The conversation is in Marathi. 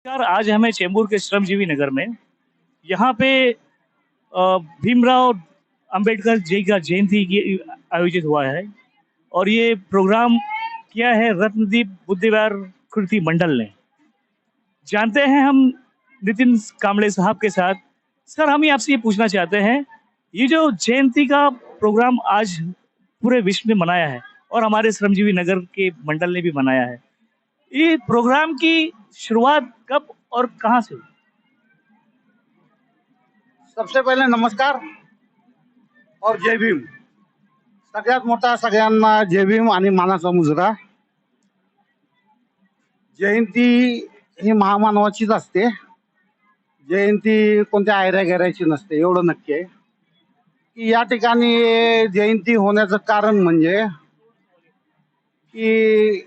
यार आज हमें चेंबूर के श्रमजीवी नगर में यहाँ पे भीमराव अंबेडकर जी का जयंती की आयोजित हुआ है और ये प्रोग्राम किया है रत्नदीप बुद्धिवार कृति मंडल ने। जानते हैं हम नितिन कांबळे साहब के साथ। सर, हम ही आपसे ये पूछना चाहते हैं, ये जो जयंती का प्रोग्राम आज पूरे विश्व में मनाया है और हमारे श्रमजीवी नगर के मंडल ने भी मनाया है, ये प्रोग्राम की शुरुआत कब और कहाँ से हुई? सबसे पहिले नमस्कार और जय भीम। सगळ्यात मोठा सगळ्यांना जय भीम आणि मानाचा मुजरा। जयंती ही महामानवाचीच असते, जयंती कोणत्या आयऱ्या गैऱ्याची नसते। एवढं नक्की आहे की या ठिकाणी जयंती होण्याचं कारण म्हणजे की